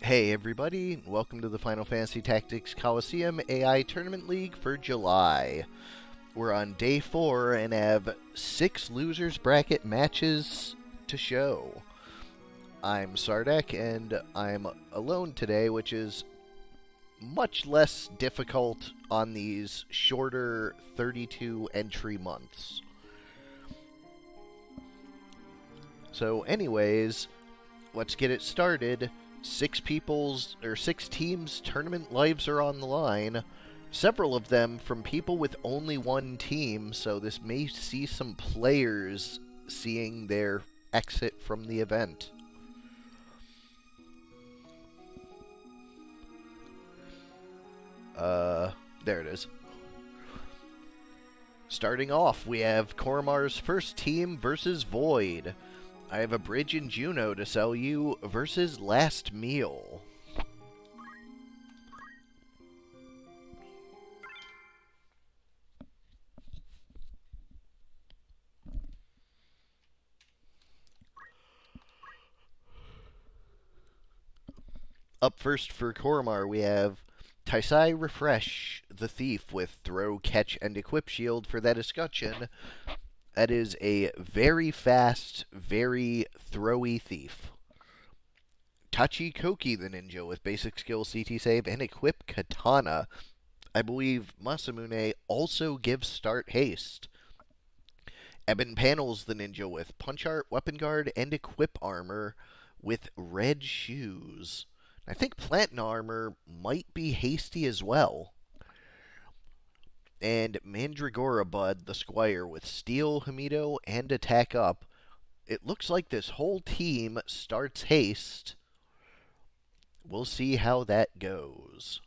Hey everybody, welcome to the Final Fantasy Tactics Colosseum AI Tournament League for July. We're on day 4 and have 6 losers bracket matches to show. I'm Sardek and I'm alone today, which is much less difficult on these shorter 32 entry months. So anyways, let's get it started. 6 teams' tournament lives are on the line. Several of them from people with only one team, so this may see some players seeing their exit from the event. There it is. Starting off, we have Korremar's first team versus Void. I have a Bridge in Juno to sell you versus Last Meal. Up first for Korremar, we have Taisai Refresh the Thief with Throw, Catch, and Equip Shield for that escutcheon. That is a very fast, very throwy thief. Tachi Koki the Ninja with basic skill CT save and equip Katana. I believe Masamune also gives start haste. Ebon Panels the Ninja with Punch Art, Weapon Guard, and equip armor with red shoes. I think Platinum armor might be hasty as well. And Mandragora Bud, the Squire, with Steel, Hamido, and Attack Up. It looks like this whole team starts haste. We'll see how that goes.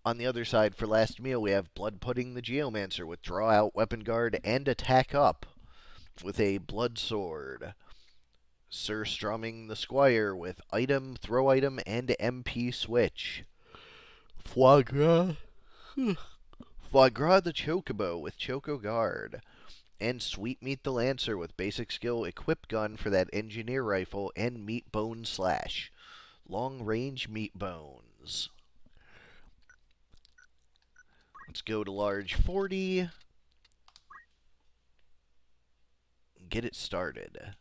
On the other side, for Last Meal, we have Blood Pudding the Geomancer with Draw Out, Weapon Guard, and Attack Up with a Blood Sword. Sir Strumming the Squire with Item, Throw Item, and MP Switch. Foie Gras the Chocobo with Choco Guard. And Sweetmeat the Lancer with basic skill Equip Gun for that Engineer Rifle and Meat Bone Slash. Long Range Meat Bones. Let's go to large 40. Get it started.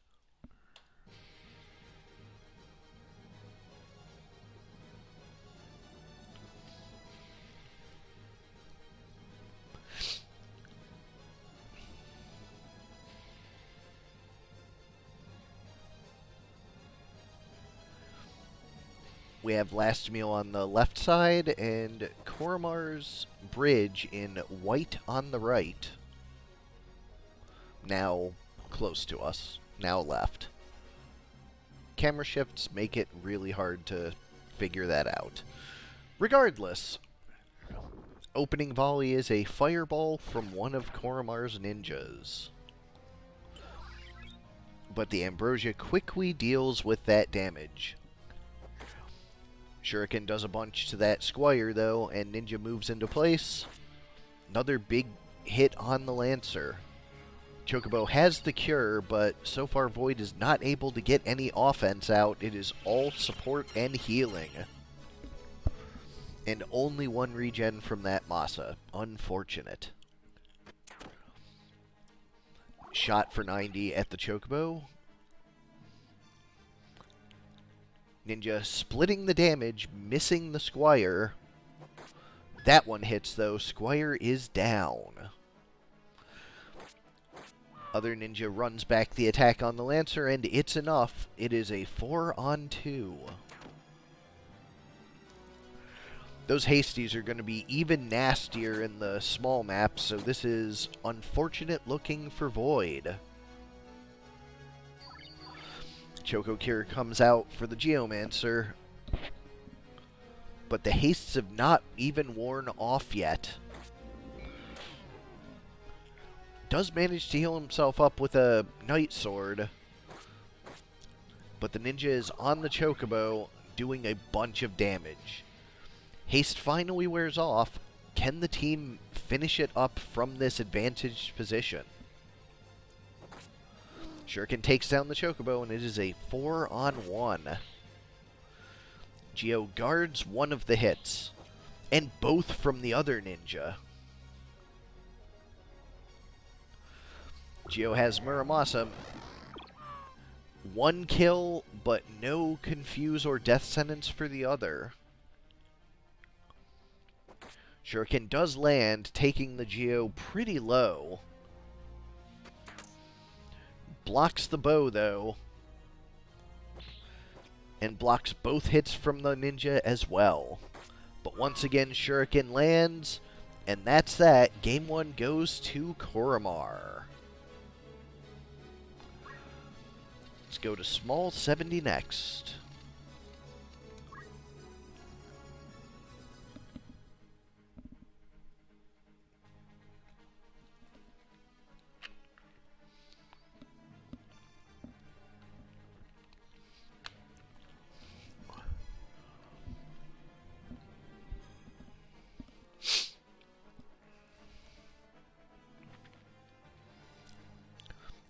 We have Last Meal on the left side and Korremar's Bridge in white on the right. Now close to us. Now left. Camera shifts make it really hard to figure that out. Regardless, opening volley is a fireball from one of Korremar's ninjas. But the Ambrosia quickly deals with that damage. Shuriken does a bunch to that Squire, though, and Ninja moves into place. Another big hit on the Lancer. Chocobo has the cure, but so far Void is not able to get any offense out. It is all support and healing. And only one regen from that Masa. Unfortunate. Shot for 90 at the Chocobo. Ninja splitting the damage, missing the Squire. That one hits, though. Squire is down. Other Ninja runs back the attack on the Lancer, and it's enough. It is a 4-on-2. Those hasties are going to be even nastier in the small map, so this is unfortunate looking for Void. Choco Cure comes out for the Geomancer, but the hastes have not even worn off yet. Does manage to heal himself up with a Night Sword, but the Ninja is on the Chocobo doing a bunch of damage. Haste finally wears off. Can the team finish it up from this advantaged position? Shuriken takes down the Chocobo, and it is a 4-on-1. Geo guards one of the hits, and both from the other ninja. Geo has Muramasa. One kill, but no confuse or death sentence for the other. Shuriken does land, taking the Geo pretty low. Blocks the bow, though. And blocks both hits from the ninja as well. But once again, Shuriken lands, and that's that. Game 1 goes to Korremar. Let's go to Small 70 next.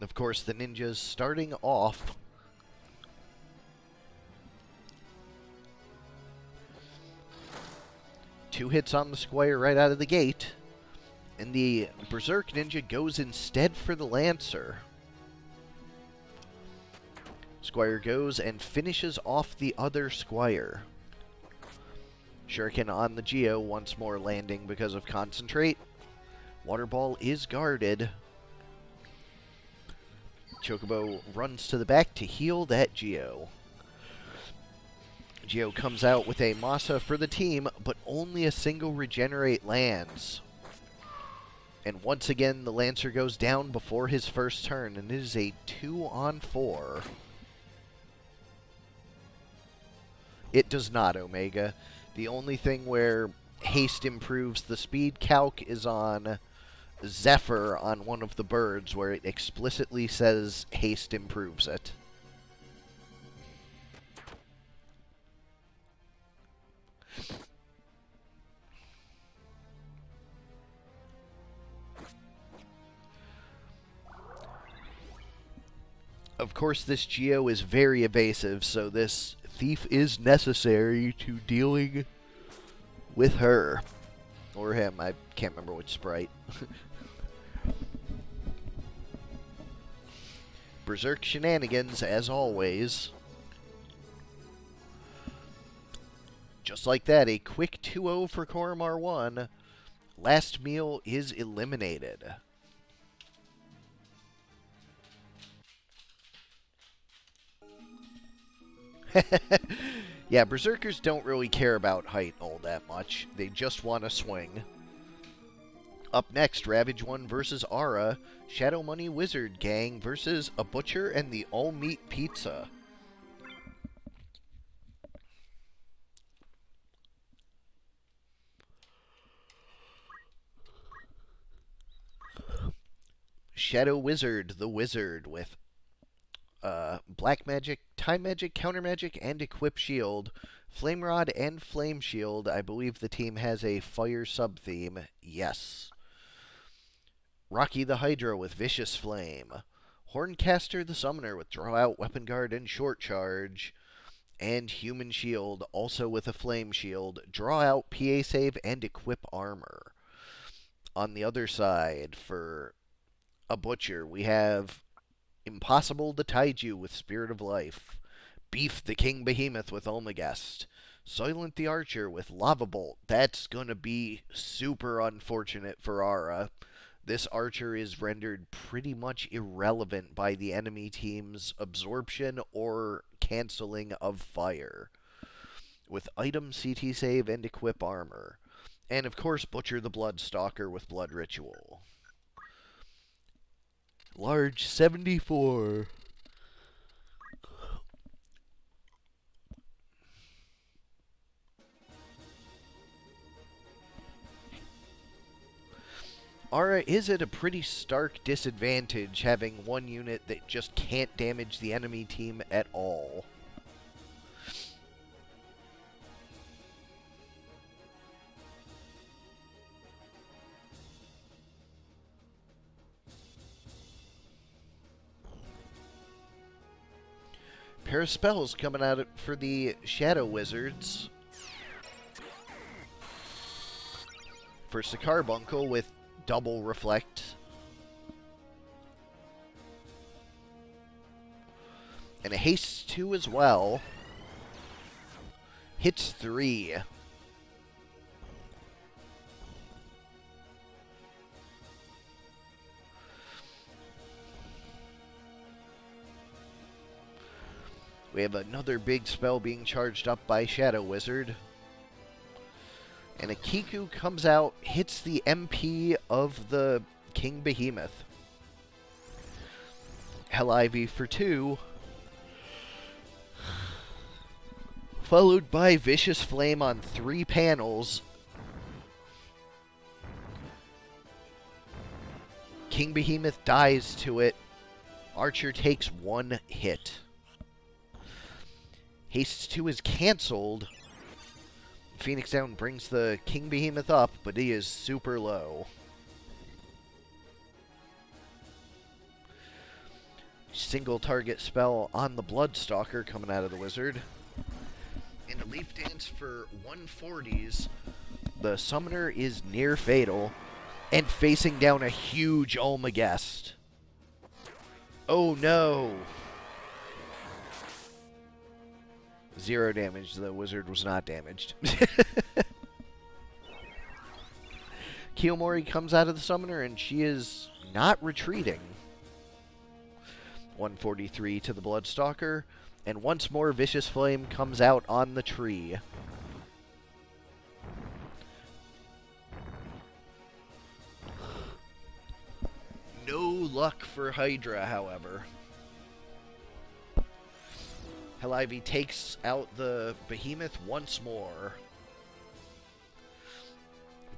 Of course, the ninjas starting off. Two hits on the Squire right out of the gate. And the Berserk ninja goes instead for the Lancer. Squire goes and finishes off the other Squire. Shuriken on the Geo, once more landing because of Concentrate. Water Ball is guarded. Chocobo runs to the back to heal that Geo. Geo comes out with a Masa for the team, but only a single regenerate lands. And once again, the Lancer goes down before his first turn, and it is a 2-on-4. It does not, Omega. The only thing where haste improves the speed calc is on Zephyr on one of the birds, where it explicitly says haste improves it. Of course, this Geo is very evasive, so this Thief is necessary to dealing with her. Or him, I can't remember which sprite. Berserk shenanigans, as always. Just like that, a quick 2-0 for Korremar 1. Last meal is eliminated. Yeah, Berserkers don't really care about height all that much. They just want to swing. Up next, Ravage 1 versus Aura. Shadow Money Wizard Gang versus a Butcher and the All-Meat Pizza. Shadow Wizard, the Wizard, with Black Magic, Time Magic, Counter Magic, and Equip Shield. Flame Rod and Flame Shield. I believe the team has a Fire sub-theme. Yes. Rocky the Hydra with Vicious Flame. Horncaster the Summoner with Draw Out, Weapon Guard, and Short Charge. And Human Shield, also with a Flame Shield. Draw Out, PA Save, and Equip Armor. On the other side, for a Butcher, we have Impossible the Taiju with Spirit of Life. Beef the King Behemoth with Omegast. Soylent the Archer with Lava Bolt. That's gonna be super unfortunate for Aura. This Archer is rendered pretty much irrelevant by the enemy team's absorption or canceling of fire. With item CT save and equip armor. And of course, Butcher the Bloodstalker with Blood Ritual. Large 74. Aura is at a pretty stark disadvantage, having one unit that just can't damage the enemy team at all. Pair of spells coming out for the Shadow Wizards. First, a Carbuncle with double Reflect. And a Haste 2 as well. Hits 3. We have another big spell being charged up by Shadow Wizard. And a Kiku comes out, hits the MP of the King Behemoth. Hell Ivy for 2. Followed by Vicious Flame on 3 panels. King Behemoth dies to it. Archer takes 1 hit. Haste 2 is cancelled. Phoenix Down brings the King Behemoth up, but he is super low. Single target spell on the Bloodstalker coming out of the Wizard. And a Leaf Dance for 140s. The Summoner is near fatal and facing down a huge Olmagest. Oh no! 0 damage. The Wizard was not damaged. Kiyomori comes out of the Summoner, and she is not retreating. 143 to the Bloodstalker, and once more Vicious Flame comes out on the tree. No luck for Hydra, however. Hell Ivy takes out the Behemoth once more.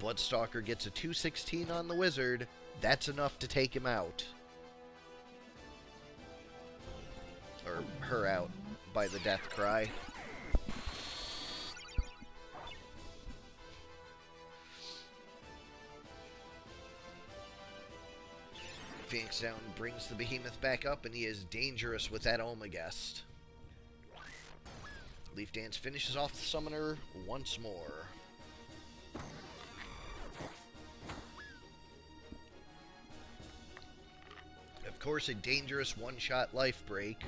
Bloodstalker gets a 216 on the Wizard. That's enough to take him out. Or her out by the death cry. Phoenix Down brings the Behemoth back up, and he is dangerous with that Olmagest. Leaf Dance finishes off the Summoner once more. Of course, a dangerous one-shot life break.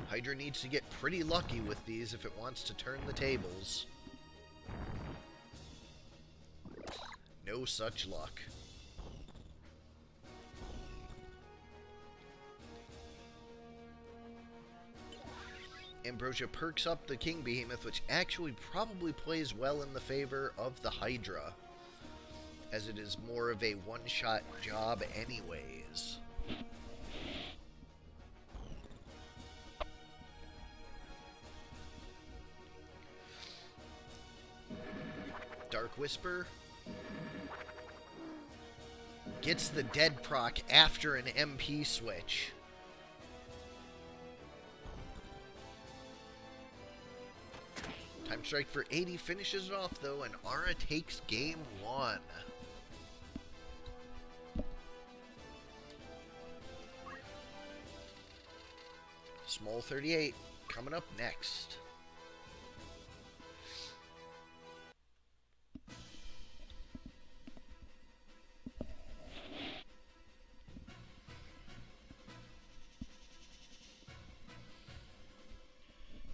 Hydra needs to get pretty lucky with these if it wants to turn the tables. No such luck. Ambrosia perks up the King Behemoth, which actually probably plays well in the favor of the Hydra, as it is more of a one-shot job anyways. Dark Whisper gets the dead proc after an MP switch. Time Strike for 80 finishes it off, though, and Aura takes game 1. Small 38 coming up next.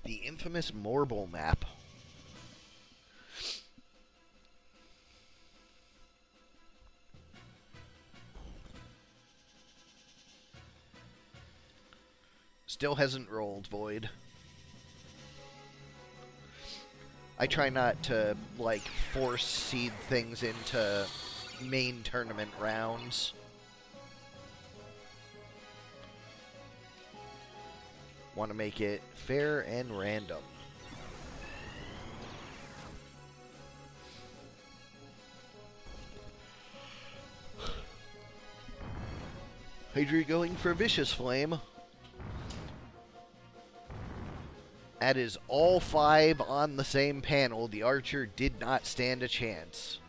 The infamous Morble map. Still hasn't rolled, Void. I try not to, like, force seed things into main tournament rounds. Want to make it fair and random. Hydra going for Vicious Flame. That is all 5 on the same panel. The Archer did not stand a chance.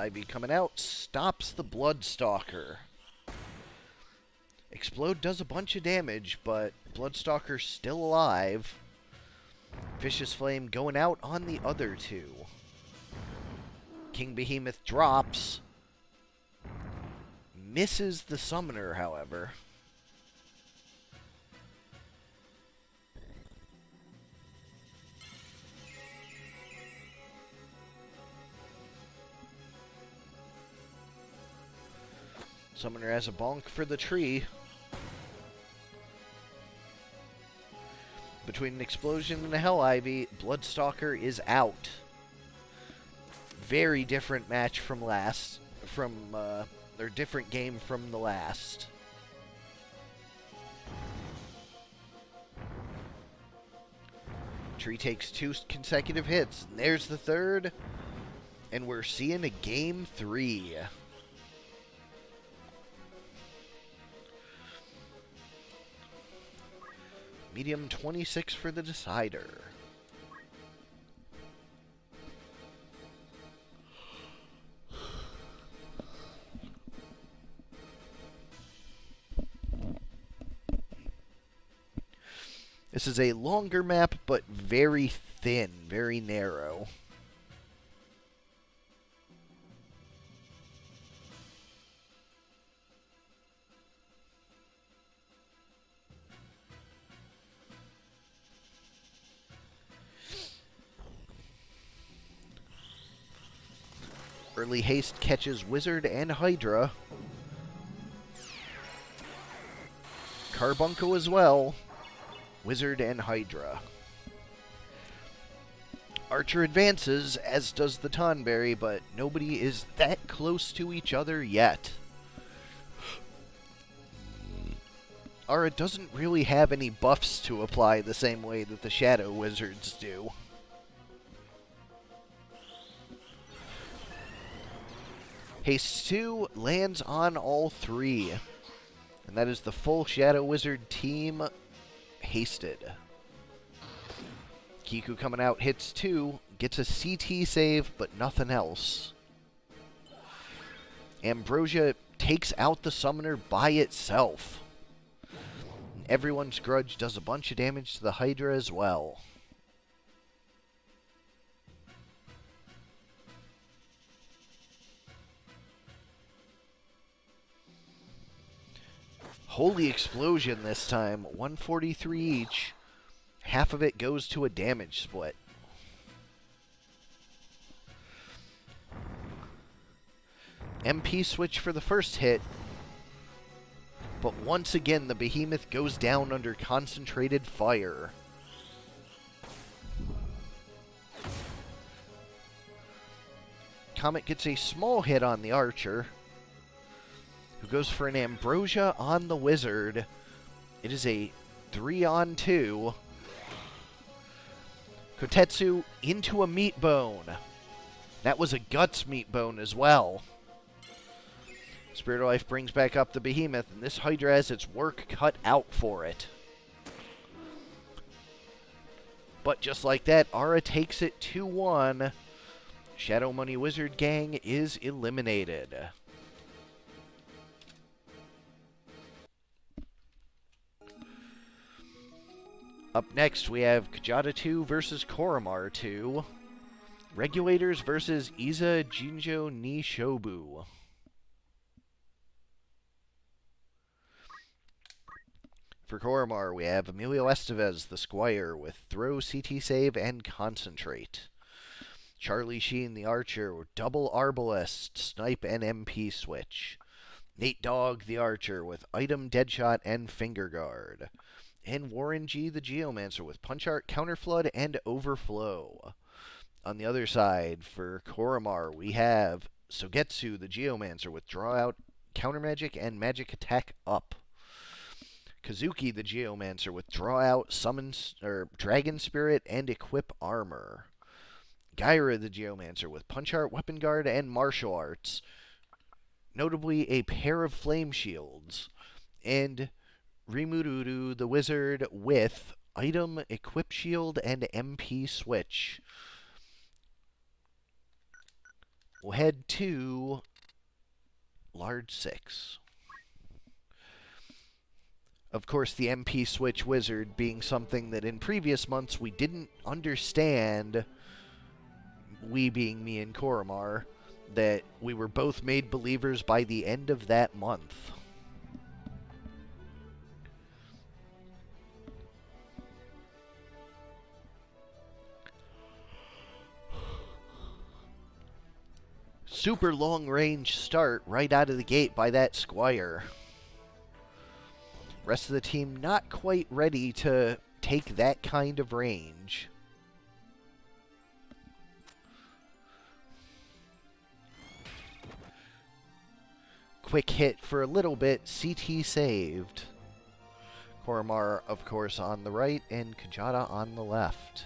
Ivy coming out, stops the Bloodstalker. Explode does a bunch of damage, but Bloodstalker's still alive. Vicious Flame going out on the other two. King Behemoth drops. Misses the Summoner, however. Summoner has a bonk for the tree. Between an explosion and a Hell Ivy, Bloodstalker is out. Very different match from or different game from the last. Tree takes 2 consecutive hits, and there's the third, and we're seeing a game 3. Medium 26 for the decider. This is a longer map, but very thin, very narrow. Early haste catches Wizard and Hydra. Carbuncle as well. Wizard and Hydra. Archer advances, as does the Tonberry, but nobody is that close to each other yet. Aura doesn't really have any buffs to apply the same way that the Shadow Wizards do. Haste 2 lands on all 3. And that is the full Shadow Wizard team hasted. Kiku coming out, hits 2, gets a CT save, but nothing else. Ambrosia takes out the Summoner by itself. Everyone's Grudge does a bunch of damage to the Hydra as well. Holy Explosion this time, 143 each. Half of it goes to a damage split. MP switch for the first hit. But once again, the Behemoth goes down under concentrated fire. Comet gets a small hit on the Archer, who goes for an Ambrosia on the Wizard. It is a 3-on-2. Kotetsu into a Meat Bone. That was a Guts Meat Bone as well. Spirit of Life brings back up the Behemoth, and this Hydra has its work cut out for it. But just like that, Aura takes it 2-1. Shadow Money Wizard Gang is eliminated. Up next, we have Kjata 2 versus Korremar 2. Regulators versus Iza Jinjo ni Shobu. For Korremar, we have Emilio Estevez, the Squire, with Throw, CT Save, and Concentrate. Charlie Sheen, the Archer, with Double Arbalest, Snipe, and MP Switch. Nate Dogg, the Archer, with Item, Deadshot, and Finger Guard. And Warren G, the Geomancer, with Punch Art, Counterflood, and Overflow. On the other side, for Korremar, we have Sogetsu, the Geomancer, with Draw Out, Counter Magic, and Magic Attack Up. Kazuki, the Geomancer, with Draw Out, Dragon Spirit, and Equip Armor. Gyra, the Geomancer, with Punch Art, Weapon Guard, and Martial Arts. Notably, a pair of Flame Shields. And Rimururu, the Wizard, with Item, Equip Shield, and MP Switch. we'll head to large 6. Of course, the MP switch wizard being something that in previous months we didn't understand, we being me and Korremar, that we were both made believers by the end of that month. Super long range start right out of the gate by that Squire. Rest of the team not quite ready to take that kind of range. Quick hit for a little bit, CT saved. Korremar, of course, on the right, and Kjata on the left.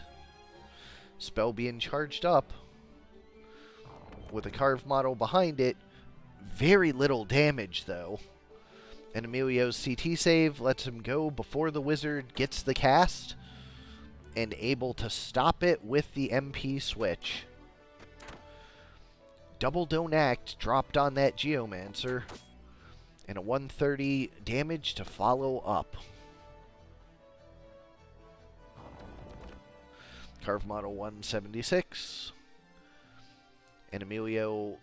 Spell being charged up. With a carved model behind it. Very little damage, though. And Emilio's CT save lets him go before the wizard gets the cast. And able to stop it with the MP switch. Double Don't Act dropped on that Geomancer. And a 130 damage to follow up. Carved model 176. And Emilio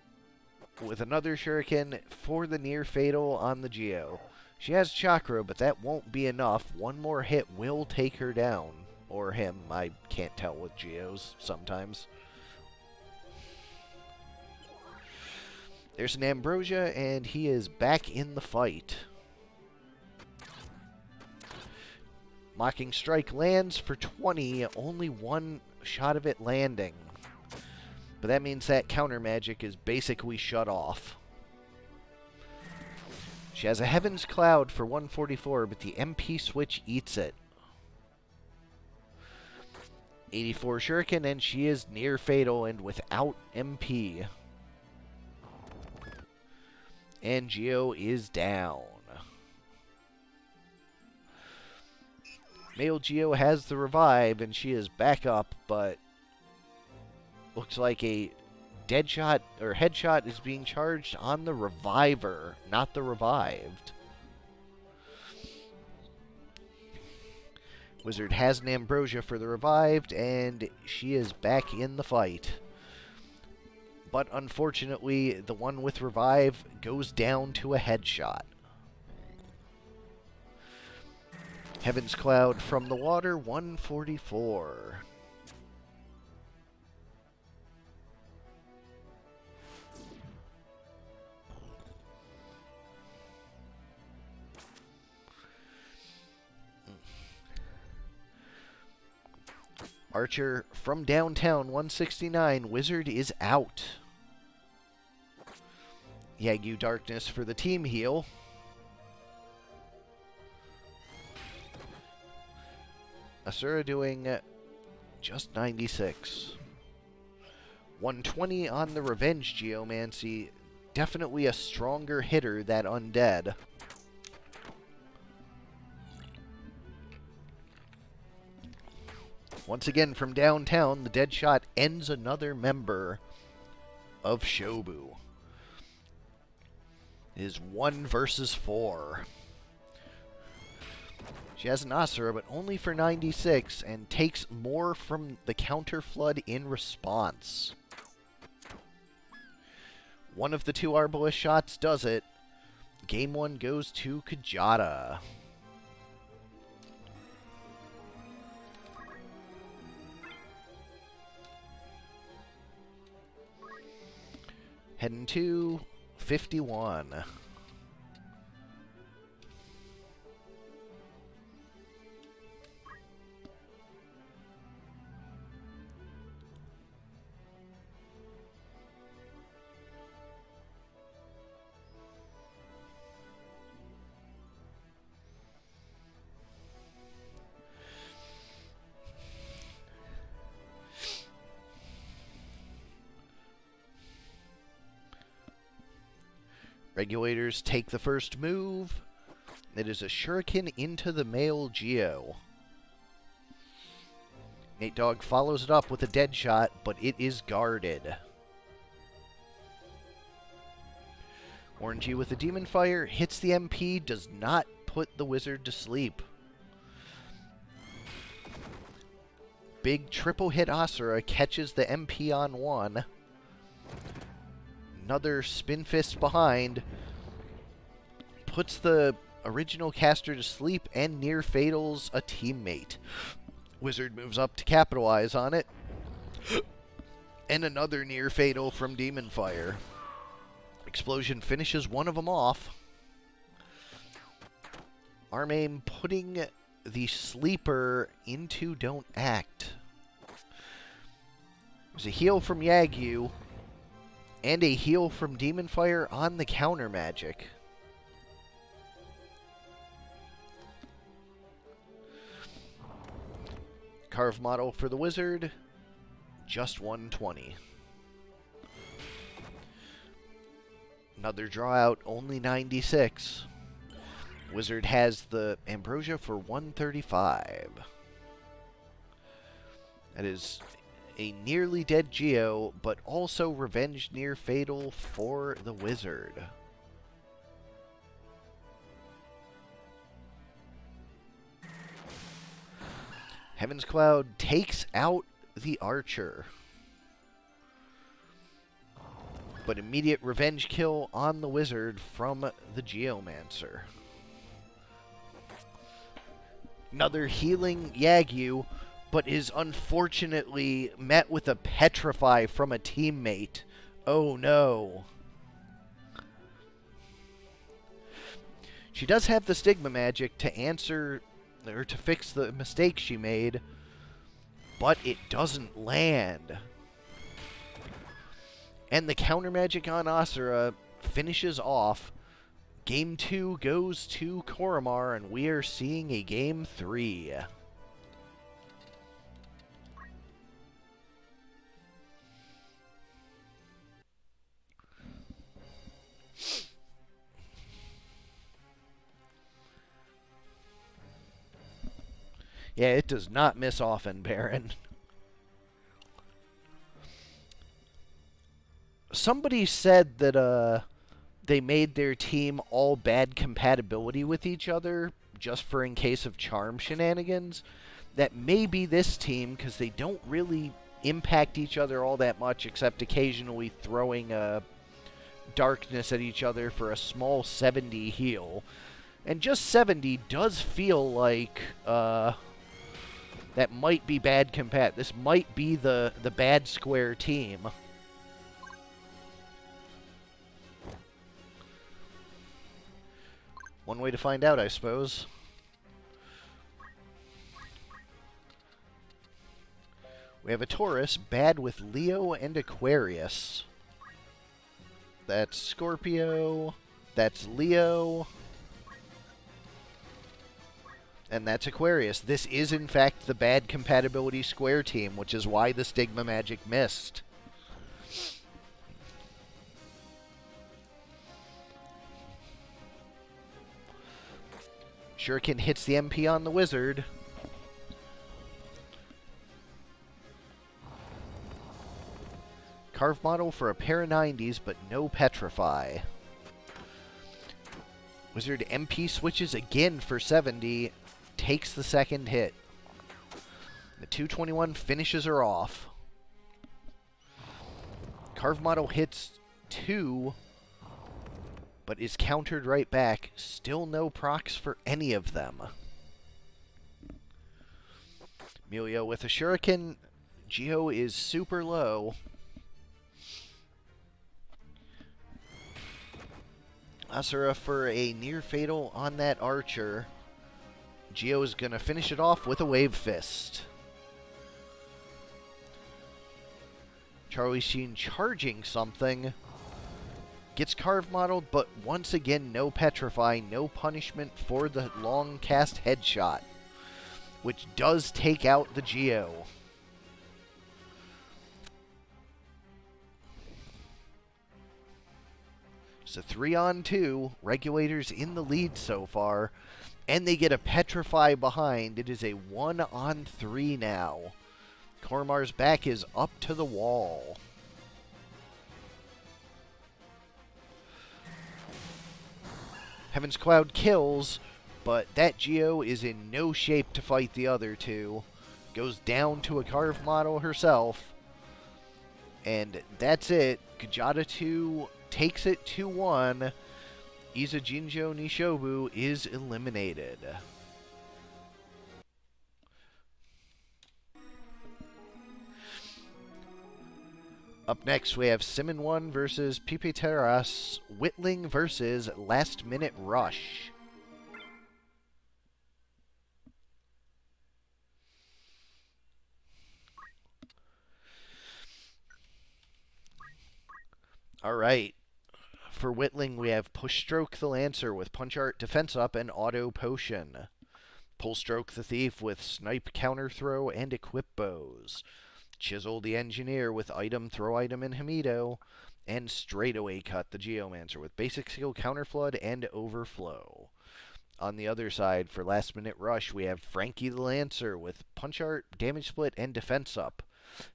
with another shuriken for the near fatal on the Geo. She has chakra, but that won't be enough. One more hit will take her down. Or him. I can't tell with Geos sometimes. There's an Ambrosia, and he is back in the fight. Mocking Strike lands for 20. Only one shot of it landing. But that means that counter magic is basically shut off. She has a Heaven's Cloud for 144, but the MP switch eats it. 84 Shuriken, and she is near fatal and without MP. And Geo is down. Male Geo has the revive, and she is back up, but looks like a dead shot or headshot is being charged on the reviver, not the revived. Wizard has an Ambrosia for the revived, and she is back in the fight. But unfortunately, the one with revive goes down to a headshot. Heaven's Cloud from the water, 144. Archer from downtown, 169. Wizard is out. Yagyu Darkness for the team heal. Asura doing just 96. 120 on the Revenge Geomancy. Definitely a stronger hitter, that Undead. Once again, from downtown, the Deadshot ends another member of Shobu. It is 1 versus 4. She has an Asura, but only for 96, and takes more from the Counter Flood in response. One of the 2 Arbalest shots does it. Game 1 goes to Kjata. Heading to 51. Regulators take the first move. It is a shuriken into the male Geo. Nate Dogg follows it up with a dead shot, but it is guarded. Orangey with the Demon Fire hits the MP, does not put the wizard to sleep. Big triple hit Asura catches the MP on one. Another Spin Fist behind. Puts the original caster to sleep and near fatals a teammate. Wizard moves up to capitalize on it. And another near fatal from Demon Fire. Explosion finishes one of them off. Arm aim putting the sleeper into Don't Act. There's a heal from Yagyu and a heal from Demon Fire on the counter magic. Carve model for the wizard, just 120. Another draw out, only 96. Wizard has the Ambrosia for 135. That is a nearly dead Geo, but also Revenge Near Fatal for the wizard. Heaven's Cloud takes out the Archer. But immediate revenge kill on the wizard from the Geomancer. Another healing Yagyu, but is unfortunately met with a Petrify from a teammate. Oh no. She does have the Stigma magic to answer, or to fix the mistake she made, but it doesn't land. And the counter magic on Asura finishes off. Game 2 goes to Korremar, and we are seeing a Game 3. Yeah, it does not miss often, Baron. Somebody said that they made their team all bad compatibility with each other just for in case of charm shenanigans. That may be this team because they don't really impact each other all that much except occasionally throwing darkness at each other for a small 70 heal. And just 70 does feel like that might be bad compat. This might be the bad square team. One way to find out, I suppose. We have a Taurus, bad with Leo and Aquarius. That's Scorpio. That's Leo. And that's Aquarius. This is, in fact, the bad compatibility square team, which is why the Stigma magic missed. Shuriken hits the MP on the wizard. Carve model for a pair of 90s, but no Petrify. Wizard MP switches again for 70, takes the second hit. The 221 finishes her off. Carve model hits 2, but is countered right back. Still no procs for any of them. Emilio with a Shuriken. Geo is super low. Asura for a near fatal on that Archer. Geo is going to finish it off with a Wave Fist. Charlie Sheen charging something. Gets carve modeled, but once again, no Petrify, no punishment for the long cast headshot, which does take out the Geo. It's a 3-on-2. Regulators in the lead so far, and they get a Petrify behind. It is a 1-on-3 now. Korremar's back is up to the wall. Heaven's Cloud kills, but that Geo is in no shape to fight the other two. Goes down to a carved model herself. And that's it. Kjata 2 takes it 2-1. Izujinjo Nishobu is eliminated. Up next, we have Simmon 1 versus Pipeteras, Whitling versus Last Minute Rush. Alright. For Whitling, we have Push Stroke the Lancer with Punch Art Defense Up and Auto Potion. Pull Stroke the Thief with Snipe Counter Throw and Equip Bows. Chisel the Engineer with Item, Throw Item, and Hamido. And Straightaway Cut the Geomancer with Basic Skill Counter Flood and Overflow. On the other side, for Last Minute Rush, we have Frankie the Lancer with Punch Art, Damage Split, and Defense Up.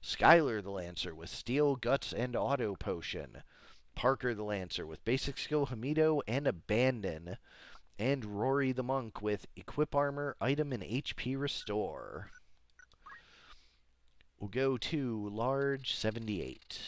Skylar the Lancer with Steel, Guts, and Auto Potion. Parker the Lancer with Basic Skill, Hamido, and Abandon. And Rory the Monk with Equip Armor, Item, and HP Restore. We'll go to large 78.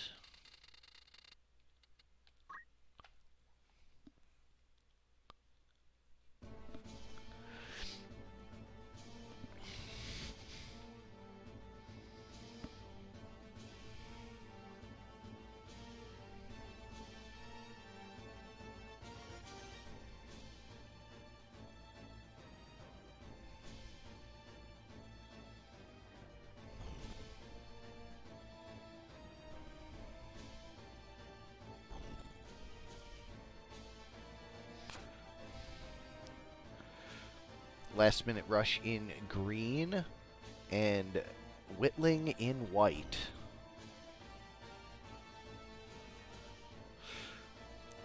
Last Minute Rush in green, and Whitling in white.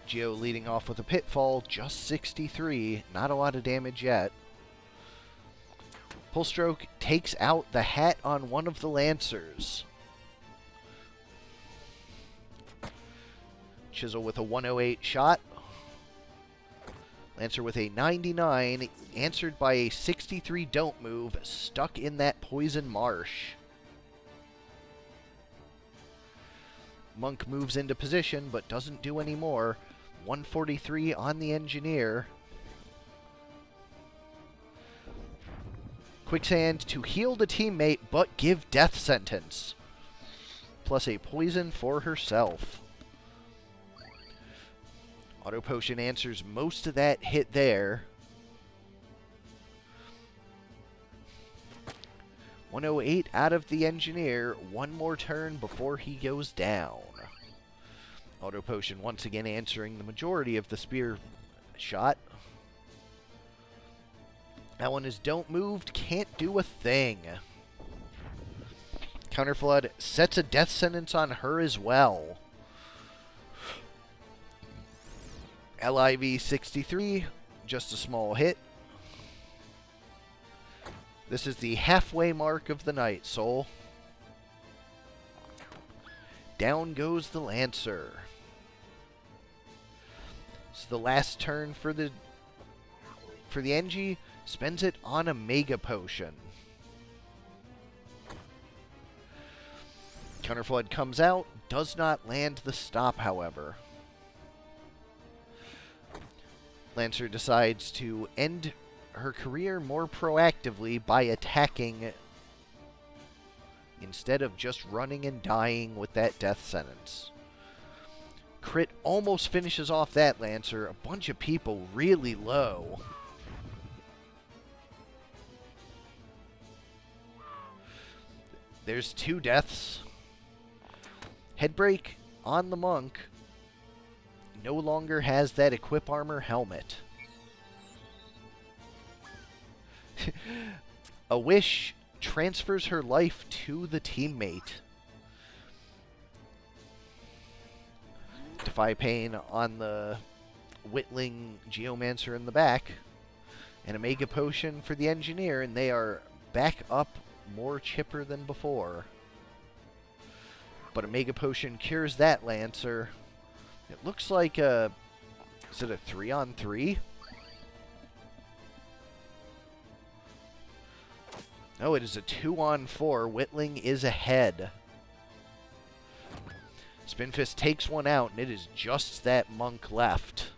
Geo leading off with a Pitfall, just 63, not a lot of damage yet. Pull Stroke takes out the hat on one of the Lancers. Chisel with a 108 shot. Lancer with a 99, answered by a 63 don't move, stuck in that poison marsh. Monk moves into position, but doesn't do any more. 143 on the Engineer. Quicksand to heal the teammate, but give Death Sentence. Plus a poison for herself. Auto Potion answers most of that hit there. 108 out of the Engineer. One more turn before he goes down. Auto Potion once again answering the majority of the spear shot. That one is don't moved, can't do a thing. Counterflood sets a death sentence on her as well. LIV 63, just a small hit. This is the halfway mark of the night, Soul. Down goes the Lancer. It's the last turn for the Engie. Spends it on a Mega Potion. Counterflood comes out, does not land the stop, however. Lancer decides to end her career more proactively by attacking instead of just running and dying with that death sentence. Crit almost finishes off that Lancer. A bunch of people really low. There's 2 deaths. Headbreak on the Monk. No longer has that Equip Armor helmet. A Wish transfers her life to the teammate. Defy Pain on the Whitling Geomancer in the back. And a Mega Potion for the Engineer, and they are back up more chipper than before. But a Mega Potion cures that Lancer. It looks like a... Is it a 3-on-3? Oh, it is a 2-on-4. Whitling is ahead. Spinfist takes one out, and it is just that monk left.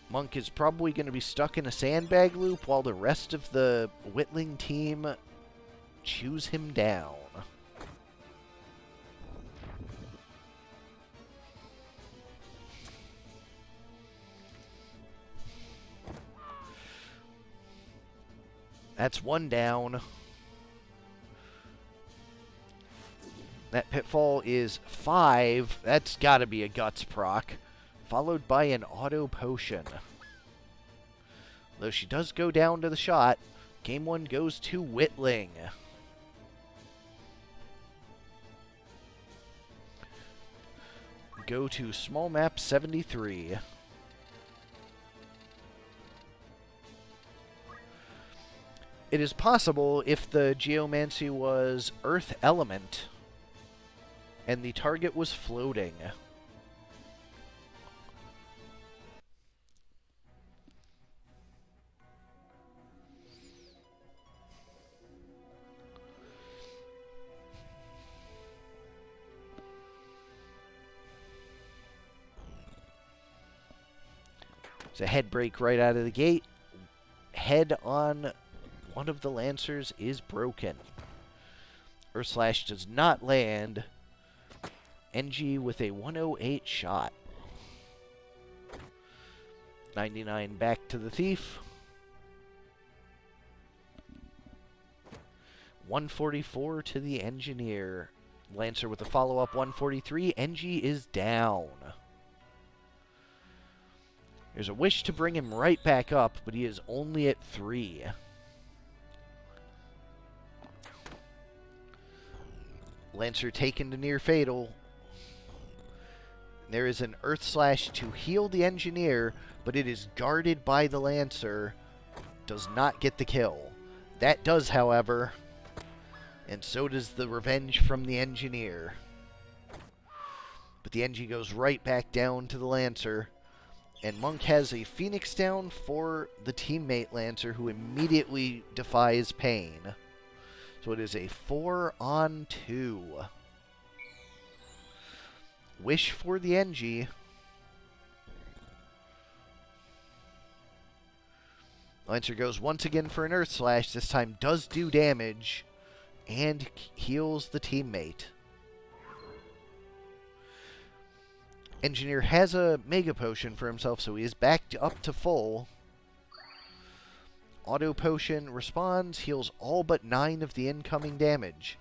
Monk is probably going to be stuck in a sandbag loop while the rest of the Whitling team chews him down. That's one down. That pitfall is 5. That's got to be a guts proc. Followed by an auto potion. Though she does go down to the shot, game 1 goes to Whitling. Go to small map 73. It is possible if the Geomancy was Earth Element and the target was floating. It's a head break right out of the gate. Head on one of the Lancers is broken. Earth Slash does not land. NG with a 108 shot. 99 back to the Thief. 144 to the Engineer. Lancer with a follow-up 143. NG is down. There's a wish to bring him right back up, but he is only at 3. Lancer taken to near fatal. There is an Earth Slash to heal the Engineer, but it is guarded by the Lancer. Does not get the kill. That does, however, and so does the revenge from the Engineer. But the NG goes right back down to the Lancer. And Monk has a Phoenix down for the teammate Lancer, who immediately defies pain. So it is a 4-on-2. Wish for the NG. Lancer goes once again for an Earth Slash. This time does do damage and heals the teammate. Engineer has a Mega Potion for himself, so he is back up to full. Auto Potion responds, heals all but 9 of the incoming damage.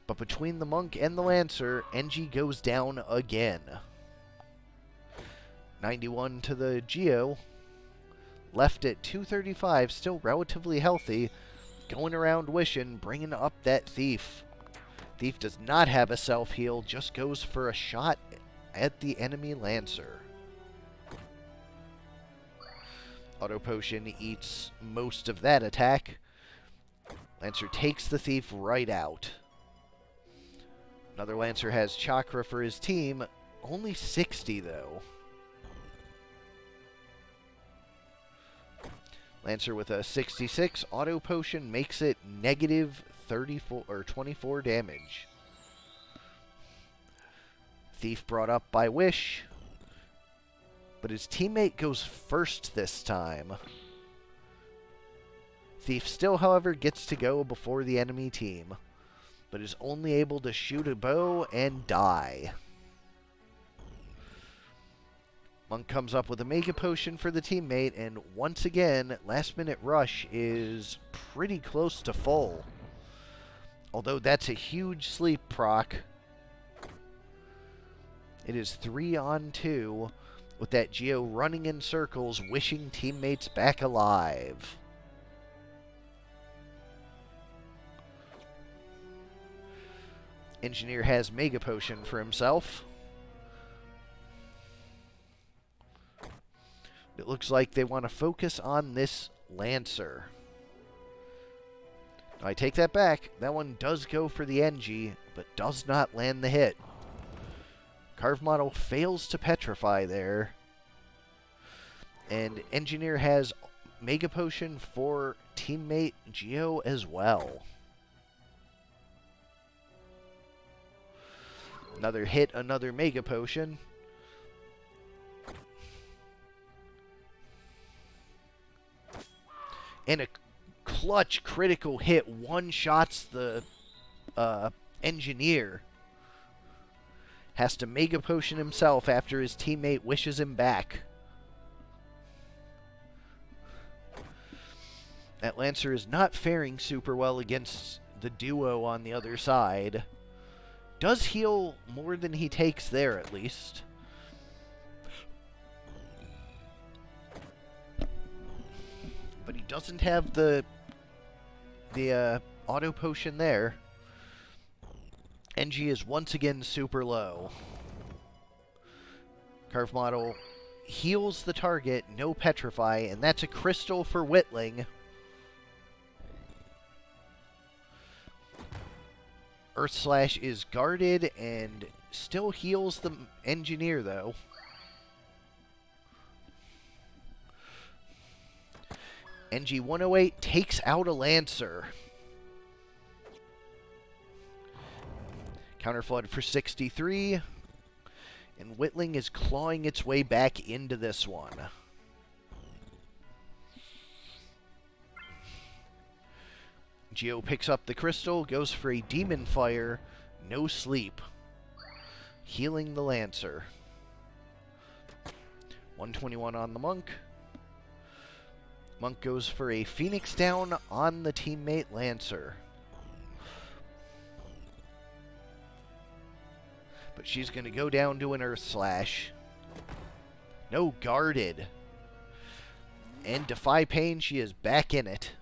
But between the Monk and the Lancer, NG goes down again. 91 to the Geo. Left at 235, still relatively healthy. Going around wishing, bringing up that Thief. Thief does not have a self-heal, just goes for a shot at the enemy Lancer. Auto Potion eats most of that attack. Lancer takes the Thief right out. Another Lancer has Chakra for his team. Only 60, though. Lancer with a 66. Auto Potion makes it negative 34 or 24 damage. Thief brought up by Wish. But his teammate goes first this time. Thief still, however, gets to go before the enemy team, but is only able to shoot a bow and die. Monk comes up with a Mega Potion for the teammate, and once again, Last Minute Rush is pretty close to full. Although that's a huge sleep proc. It is 3-on-2. With that Geo running in circles, wishing teammates back alive. Engineer has Mega Potion for himself. It looks like they want to focus on this Lancer. I take that back. That one does go for the NG, but does not land the hit. Carve Model fails to petrify there. And Engineer has Mega Potion for teammate Geo as well. Another hit, another Mega Potion. And a clutch critical hit one-shots the Engineer. Has to Mega Potion himself after his teammate wishes him back. That Lancer is not faring super well against the duo on the other side. Does heal more than he takes there, at least. But he doesn't have the auto potion there. NG is once again super low. Carve Model heals the target, no petrify, and that's a crystal for Whittling. Earth Slash is guarded and still heals the Engineer, though. NG 108 takes out a Lancer. Counterflood for 63. And Whittling is clawing its way back into this one. Geo picks up the crystal, goes for a Demon Fire, no sleep. Healing the Lancer. 121 on the Monk. Monk goes for a Phoenix down on the teammate Lancer. But she's going to go down to an Earth Slash. No guarded. And Defy Pain, she is back in it.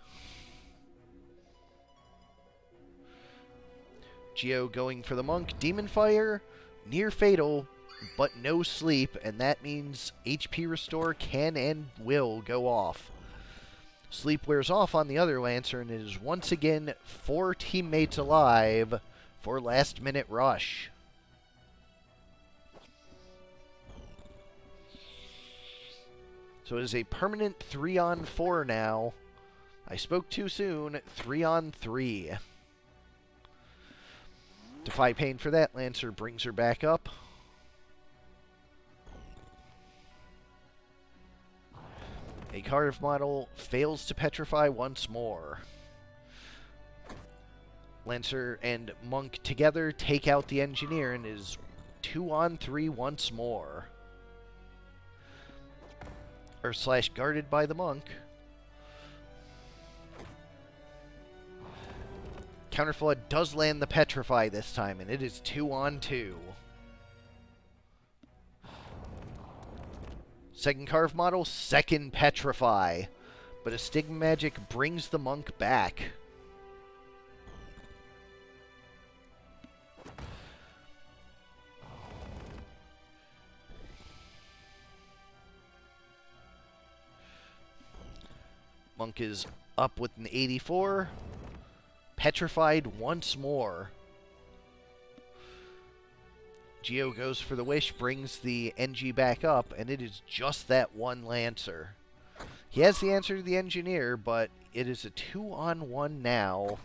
Geo going for the Monk. Demon Fire, near fatal, but no sleep, and that means HP Restore can and will go off. Sleep wears off on the other Lancer, and it is once again 4 teammates alive for last minute rush. So it is a permanent 3-on-4 now. I spoke too soon. 3-on-3. Defy Pain for that. Lancer brings her back up. A Carve Model fails to petrify once more. Lancer and Monk together take out the Engineer and is 2-on-3 once more. Earth Slash guarded by the Monk. Counterflood does land the Petrify this time, and it is 2-on-2. Second Carve Model, second Petrify. But a Stigma Magic brings the Monk back. Monk is up with an 84. Petrified once more. Geo goes for the wish, brings the NG back up, and it is just that one Lancer. He has the answer to the Engineer, but it is a 2-on-1 now.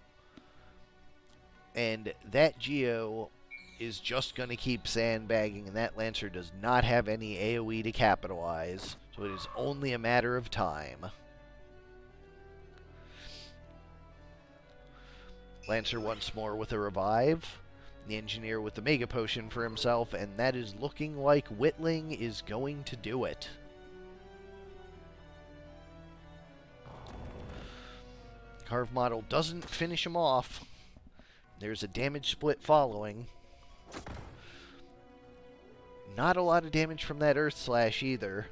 And that Geo is just going to keep sandbagging, and that Lancer does not have any AoE to capitalize. So it is only a matter of time. Lancer once more with a revive. The Engineer with the Mega Potion for himself, and that is looking like Whittling is going to do it. Carve Model doesn't finish him off. There's a damage split following. Not a lot of damage from that Earth Slash either.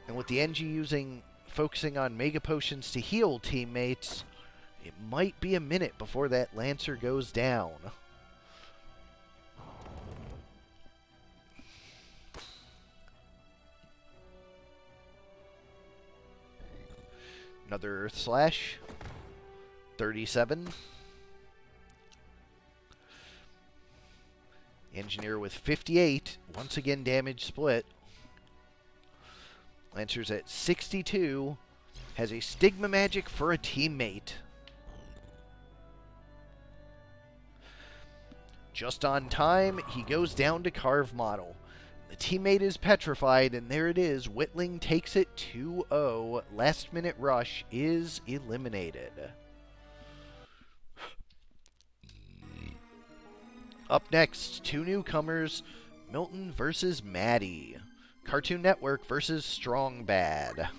And with the NG focusing on Mega Potions to heal teammates, it might be a minute before that Lancer goes down. Another Earth Slash. 37. Engineer with 58. Once again, damage split. Lancer's at 62. Has a Stigma Magic for a teammate. Just on time, he goes down to Carve Model. The teammate is petrified, and there it is. Whitling takes it 2-0. Last minute rush is eliminated. Up next, two newcomers, Milton versus Madi. Cartoon Network versus Strong Bad.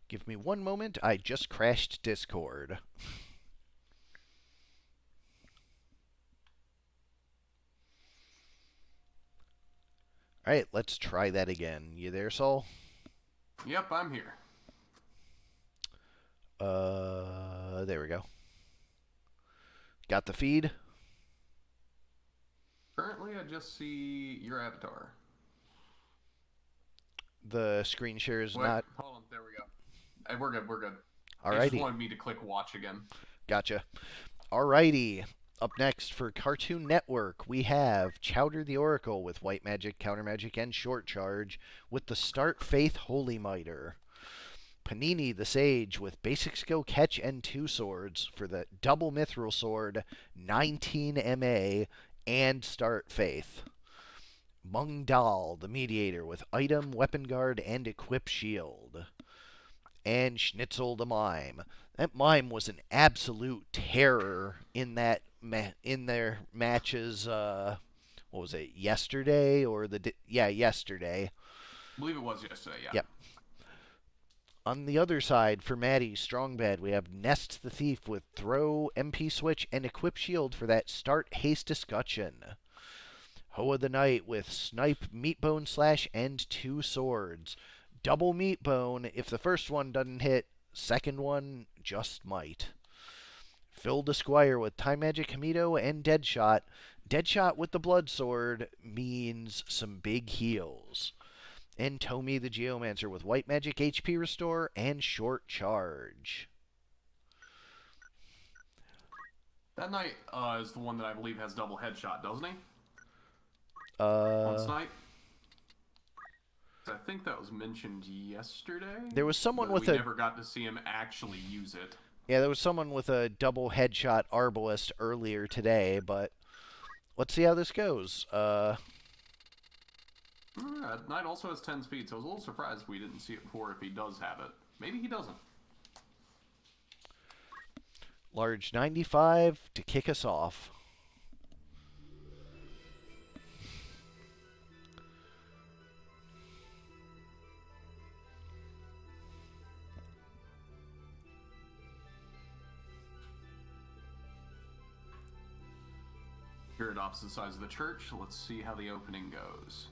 Give me one moment. I just crashed Discord. Alright, let's try that again. You there, Saul? Yep, I'm here. There we go. Got the feed? Currently, I just see your avatar. The screen share is Wait, not... hold on, there we go. Hey, we're good, we're good. Alrighty. He just wanted me to click watch again. Gotcha. Alrighty. Up next for Cartoon Network, we have Chowder the Oracle with White Magic, Counter Magic, and Short Charge with the Start Faith Holy Miter. Panini the Sage with Basic Skill Catch and 2 swords for the Double Mithril Sword, 19 MA, and Start Faith. Mung Dal the Mediator with Item, Weapon Guard, and Equip Shield. And Schnitzel the Mime. That Mime was an absolute terror in that in their matches. What was it? Yesterday or yesterday. I believe it was yesterday. Yeah. Yep. On the other side, for Maddie Strong Bad, we have Nest the Thief with Throw, MP Switch, and Equip Shield for that Start Haste Discussion. Hoa the Knight with Snipe, Meatbone Slash, and 2 swords. Double Meatbone. If the first one doesn't hit, second one just might. Phil the Squire with Time Magic Hamito and Deadshot. Deadshot with the Blood Sword means some big heals. And Tomy the Geomancer with White Magic HP Restore and Short Charge. That knight is the one that I believe has double headshot, doesn't he? On Snipe? I think that was mentioned yesterday. There was someone with we never got to see him actually use it. Yeah, there was someone with a double headshot Arbalist earlier today, but let's see how this goes. Knight also has 10 speed, so I was a little surprised we didn't see it before if he does have it. Maybe he doesn't. Large 95 to kick us off. Here at opposite sides of the church, let's see how the opening goes.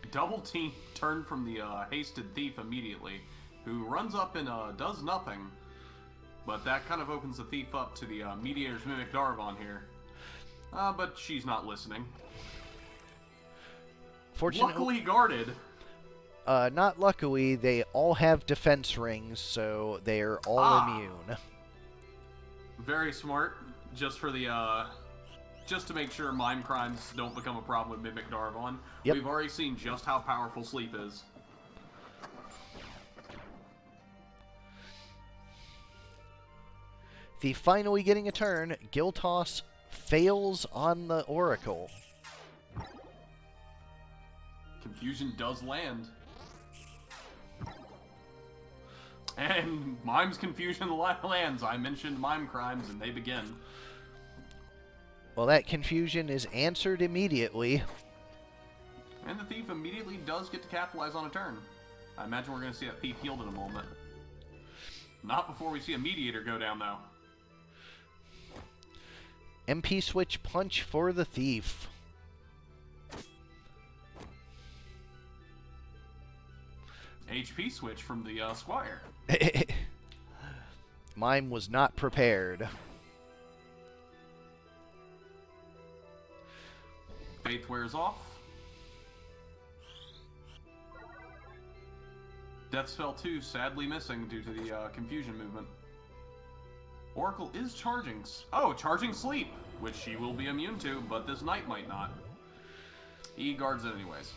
Double team turn from the hasted thief immediately, who runs up and does nothing. But that kind of opens the thief up to the Mediator's Mimic Darvon here. But she's not listening. Luckily guarded. Not luckily, they all have defense rings, so they are all immune. Very smart, just for the just to make sure mime crimes don't become a problem with Mimic Darvon. Yep. We've already seen just how powerful sleep is. The finally getting a turn, Giltoss fails on the Oracle. Confusion does land. And Mime's confusion lands. I mentioned mime crimes, and they begin. Well, that confusion is answered immediately. And the thief immediately does get to capitalize on a turn. I imagine we're going to see that thief healed in a moment. Not before we see a mediator go down, though. MP switch punch for the thief. HP switch from the Squire. Mine was not prepared. Faith wears off. Death Spell 2 sadly missing due to the confusion movement. Oracle is charging. Oh, charging sleep, which she will be immune to, but this knight might not. He guards it anyways.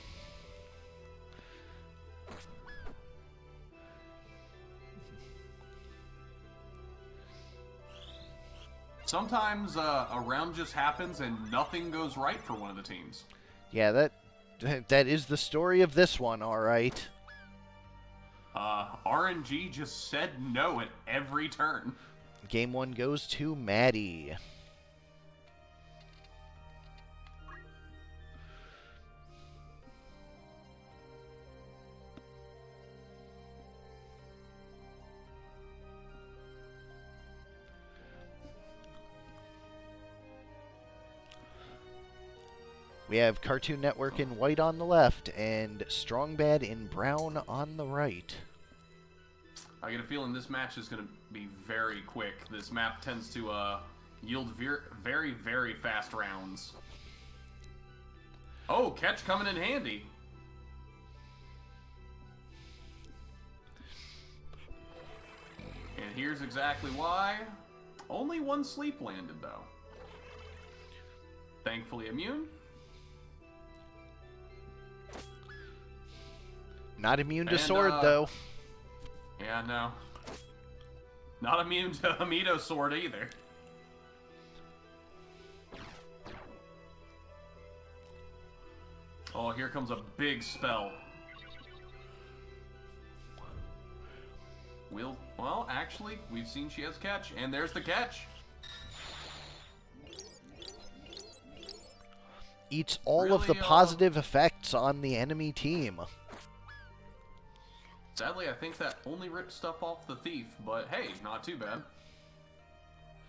Sometimes a round just happens and nothing goes right for one of the teams. Yeah, that is the story of this one, all right. RNG just said no at every turn. Game 1 goes to Madi. We have Cartoon Network in white on the left and Strong Bad in brown on the right. I get a feeling this match is going to be very quick. This map tends to yield very, very fast rounds. Oh, catch coming in handy. And here's exactly why. Only one sleep landed, though. Thankfully immune. Not immune to sword, though. Yeah, no. Not immune to Amito sword either. Oh, here comes a big spell. Well, actually, we've seen she has catch, and there's the catch. Eats all of the positive effects on the enemy team. Sadly, I think that only ripped stuff off the thief, but hey, not too bad.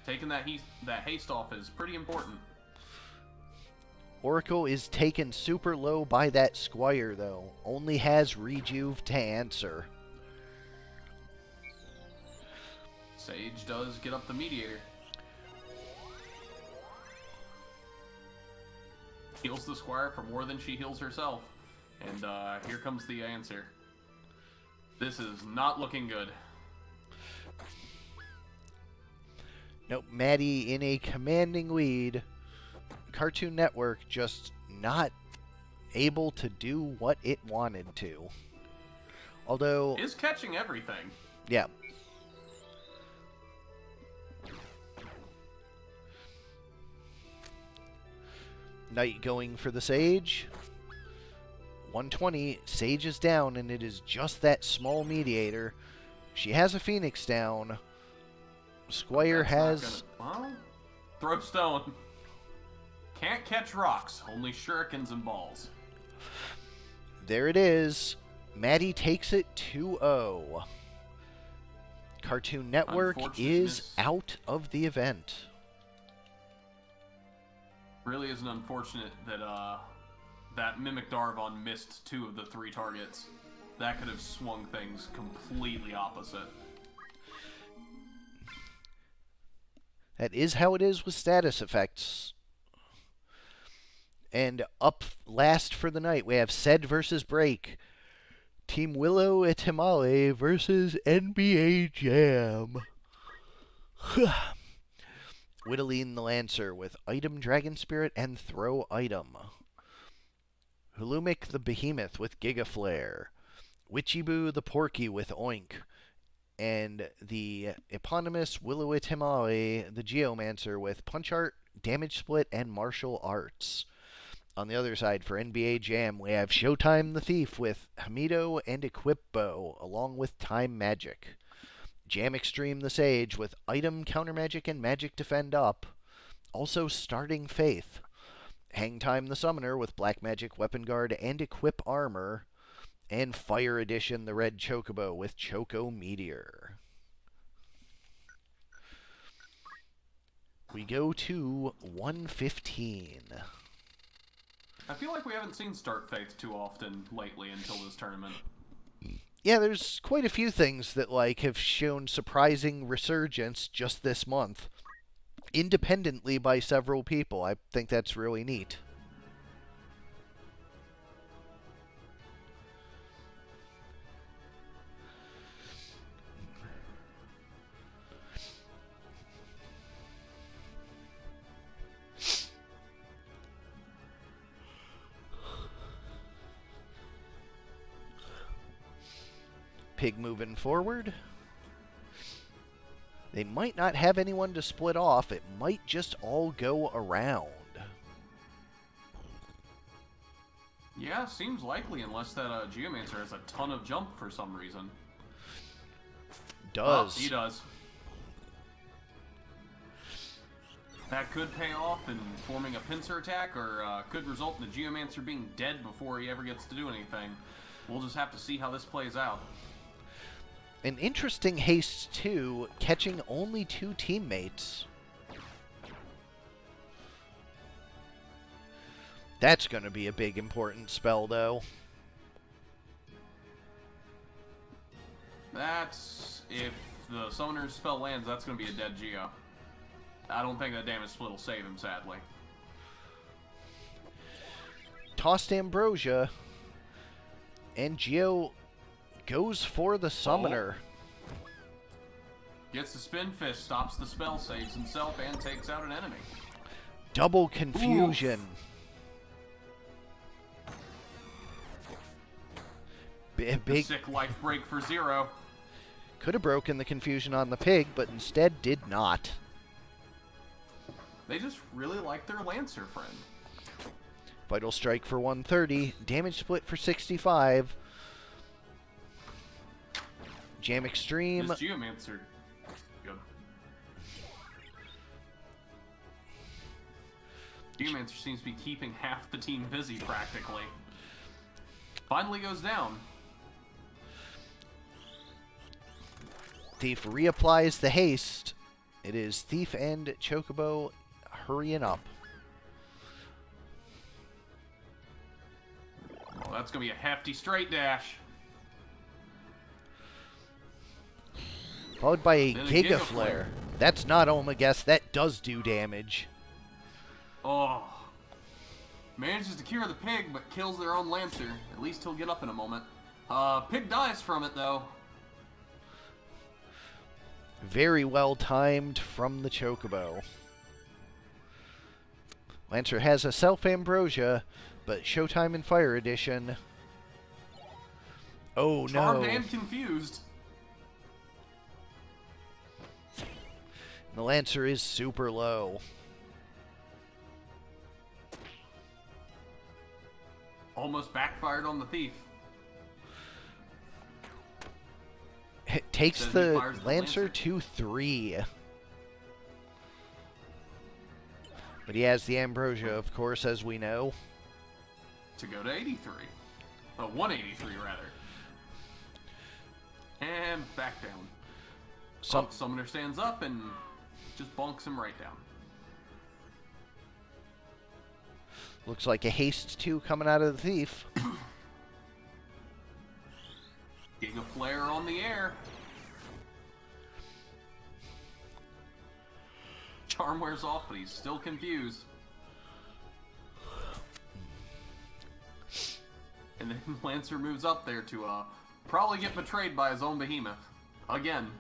Taking that haste off is pretty important. Oracle is taken super low by that Squire, though. Only has Rejuve to answer. Sage does get up the mediator. Heals the Squire for more than she heals herself. And here comes the answer. This is not looking good. Nope, Madi in a commanding lead. Cartoon Network just not able to do what it wanted to. Although... Is catching everything. Yeah. Knight going for the Sage. 120, Sage is down, and it is just that small mediator. She has a Phoenix down. Squire has... Well, throw stone. Can't catch rocks, only shurikens and balls. There it is. Madi takes it 2-0. Cartoon Network is out of the event. Really is an unfortunate that that Mimic Darvon missed 2 of the 3 targets. That could have swung things completely opposite. That is how it is with status effects. And up last for the night, we have Sed versus Break. Team Willow Etimale versus NBA Jam. Whittling the Lancer with Item Dragon Spirit and Throw Item. Hulumik the Behemoth with Giga Flare. Witchy-Boo the Porky with Oink. And the eponymous Willow Etimale, the Geomancer with Punch Art, Damage Split, and Martial Arts. On the other side, for NBA Jam, we have Showtime the Thief with Hamido and Equip Bow, along with Time Magic. Jam Extreme the Sage with Item, Counter Magic, and Magic Defend Up. Also Starting Faith. Hang Time the Summoner with Black Magic, Weapon Guard, and Equip Armor. And Fire Edition the Red Chocobo with Choco Meteor. We go to 115. I feel like we haven't seen Start Faith too often lately until this tournament. Yeah, there's quite a few things that have shown surprising resurgence just this month, independently by several people. I think that's really neat. Pig moving forward. They might not have anyone to split off. It might just all go around. Yeah, seems likely unless that Geomancer has a ton of jump for some reason. Does. Oh, he does. That could pay off in forming a pincer attack, or could result in the Geomancer being dead before he ever gets to do anything. We'll just have to see how this plays out. An interesting haste, too, catching only 2 teammates. That's going to be a big, important spell, though. That's... if the Summoner's spell lands, that's going to be a dead Geo. I don't think that damage split will save him, sadly. Tossed Ambrosia, and Geo goes for the Summoner. Oh. Gets the Spin Fist, stops the spell, saves himself, and takes out an enemy. Double confusion. Big sick life break for 0. Could have broken the confusion on the pig, but instead did not. They just really like their Lancer friend. Vital Strike for 130. Damage split for 65. Jam Extreme. This Geomancer. Good. Geomancer seems to be keeping half the team busy, practically. Finally goes down. Thief reapplies the haste. It is Thief and Chocobo hurrying up. Well, that's going to be a hefty straight dash. Followed by a Then Giga Flare. That's not Omegas. That does do damage. Oh. Manages to cure the pig, but kills their own Lancer. At least he'll get up in a moment. Pig dies from it, though. Very well timed from the Chocobo. Lancer has a Self-Ambrosia, but Showtime and Fire Edition. Oh, Charmed no. and confused. The Lancer is super low. Almost backfired on the Thief. It takes Says he the fires the Lancer to 3. But he has the Ambrosia, of course, as we know. To go to 83. 183, rather. And back down. Summoner stands up and just bonks him right down. Looks like a haste 2 coming out of the Thief. Giga Flare on the air. Charm wears off, but he's still confused. And then Lancer moves up there to probably get betrayed by his own behemoth. Again.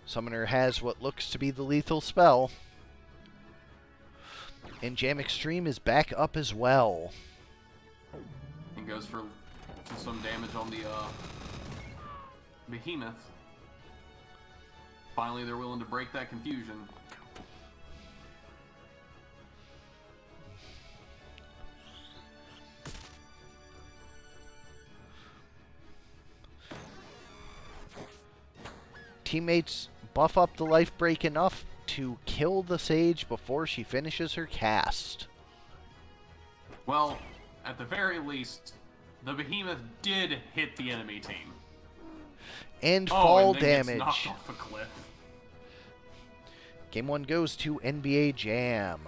Summoner has what looks to be the lethal spell. And Jam Extreme is back up as well. And goes for some damage on the behemoth. Finally, they're willing to break that confusion. Teammates buff up the life break enough to kill the Sage before she finishes her cast. Well, at the very least, the behemoth did hit the enemy team. And Oh, fall and then gets knocked damage. off a cliff. Game 1 goes to NBA Jam.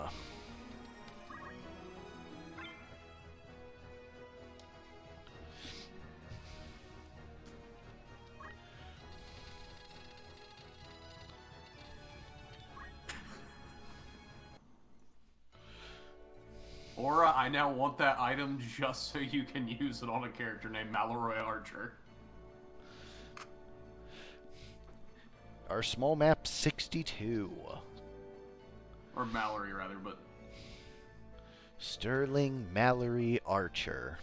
Aura, I now want that item just so you can use it on a character named Mallory Archer. Our small map 62. Or Mallory, rather, but... Sterling Mallory Archer.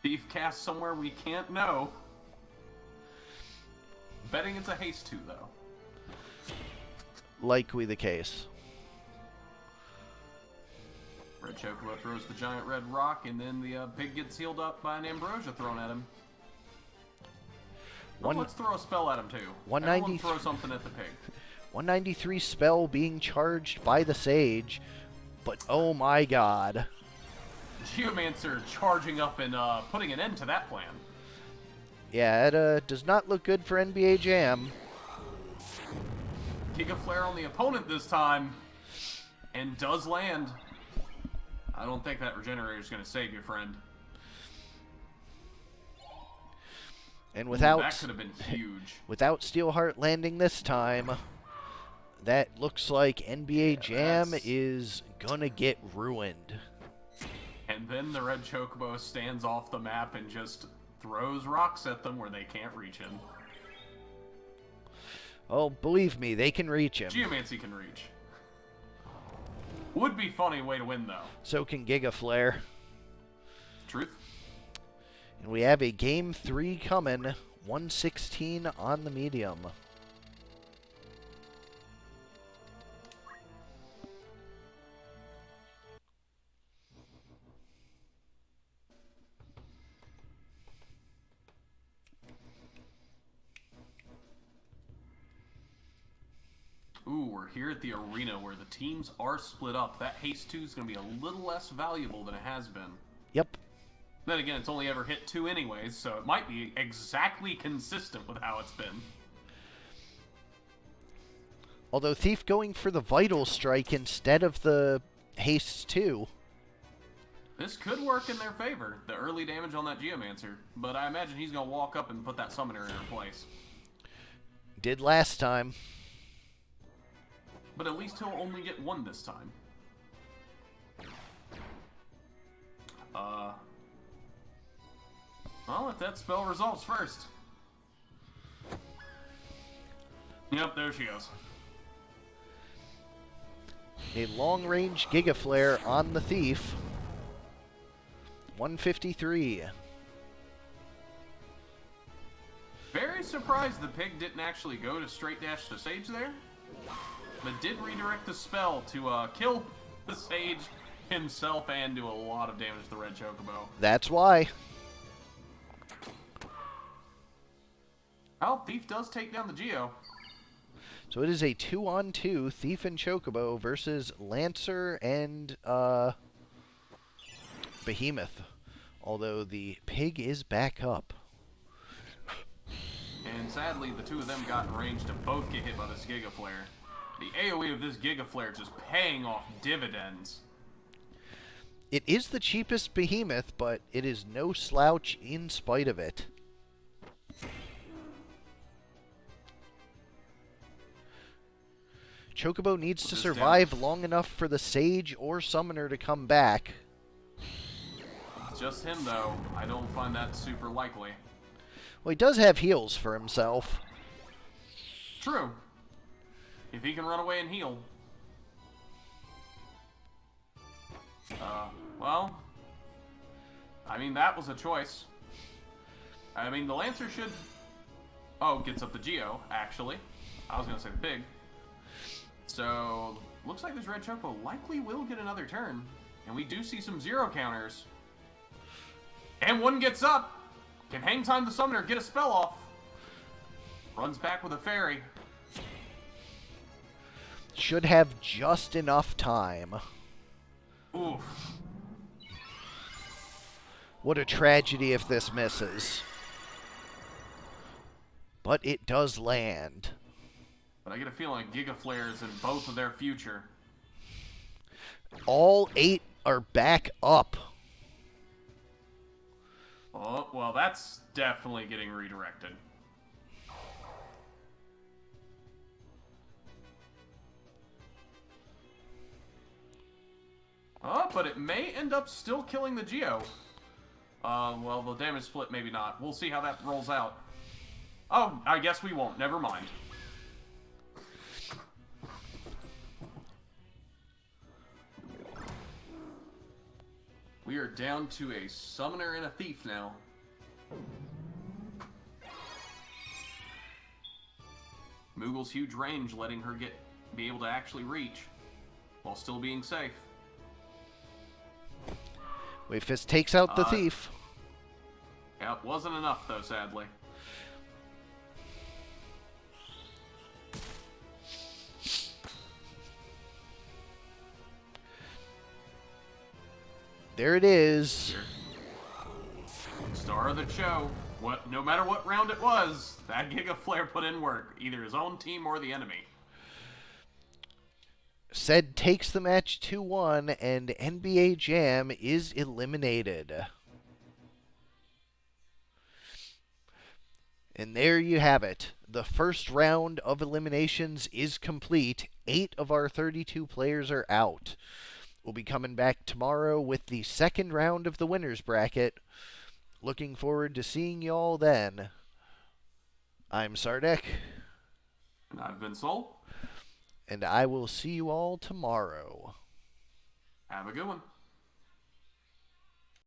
Thief cast somewhere we can't know. Betting it's a haste 2, though. Likely the case. Red Chocobo throws the giant red rock, and then the pig gets healed up by an ambrosia thrown at him. Let's throw a spell at him, too. 193 Everyone throw something at the pig. 193 spell being charged by the Sage, but oh my god. Geomancer charging up and putting an end to that plan. Yeah, it does not look good for NBA Jam. Giga Flare on the opponent this time, and does land. I don't think that Regenerator is going to save you, friend. And without that could have been huge. Without Steelheart landing this time, that looks like NBA Jam is gonna get ruined. And then the Red Chocobo stands off the map and just throws rocks at them where they can't reach him. Oh, believe me, they can reach him. Geomancy can reach. Would be funny way to win, though. So can Giga Flare. Truth. And we have a Game 3 coming. 116 on the medium. Ooh, we're here at the arena where the teams are split up. That Haste 2 is going to be a little less valuable than it has been. Yep. Then again, it's only ever hit 2 anyways, so it might be exactly consistent with how it's been. Although Thief going for the Vital Strike instead of the Haste 2. This could work in their favor, the early damage on that Geomancer, but I imagine he's going to walk up and put that Summoner in her place. Did last time. But at least he'll only get 1 this time. Well, if that spell resolves first. Yep, there she goes. A long-range Giga Flare on the Thief. 153. Very surprised the pig didn't actually go to straight dash the Sage there. But did redirect the spell to kill the Sage himself and do a lot of damage to the Red Chocobo. That's why. Well, Thief does take down the Geo. So it is a 2-on-2 Thief and Chocobo versus Lancer and Behemoth. Although the pig is back up. And sadly, the two of them got in range to both get hit by this Giga Flare. The AoE of this Giga Flare just paying off dividends. It is the cheapest Behemoth, but it is no slouch in spite of it. Chocobo needs to survive long enough for the Sage or Summoner to come back. Just him, though. I don't find that super likely. Well, he does have heals for himself. True. If he can run away and heal. Well, I mean, that was a choice. I mean, the Lancer should... Oh, gets up the Geo, actually. I was going to say the pig. So, looks like this Red Choco likely will get another turn. And we do see some 0 counters. And one gets up. Can hang time the Summoner, get a spell off. Runs back with a Fairy. Should have just enough time. Oof. What a tragedy if this misses. But it does land. But I get a feeling Giga Flare is in both of their future. All 8 are back up. Oh, well, that's definitely getting redirected. Oh, but it may end up still killing the Geo. Well, the damage split, maybe not. We'll see how that rolls out. Oh, I guess we won't. Never mind. We are down to a summoner and a thief now. Moogle's huge range letting her be able to actually reach while still being safe. Wayfist takes out the thief. Yeah, it wasn't enough though, sadly. There it is. Star of the show. No matter what round it was, that Giga Flare put in work, either his own team or the enemy. Said takes the match 2-1, and NBA Jam is eliminated. And there you have it. The first round of eliminations is complete. 8 of our 32 players are out. We'll be coming back tomorrow with the second round of the winners bracket. Looking forward to seeing y'all then. I'm Sardek. And I've been Soul. And I will see you all tomorrow. Have a good one.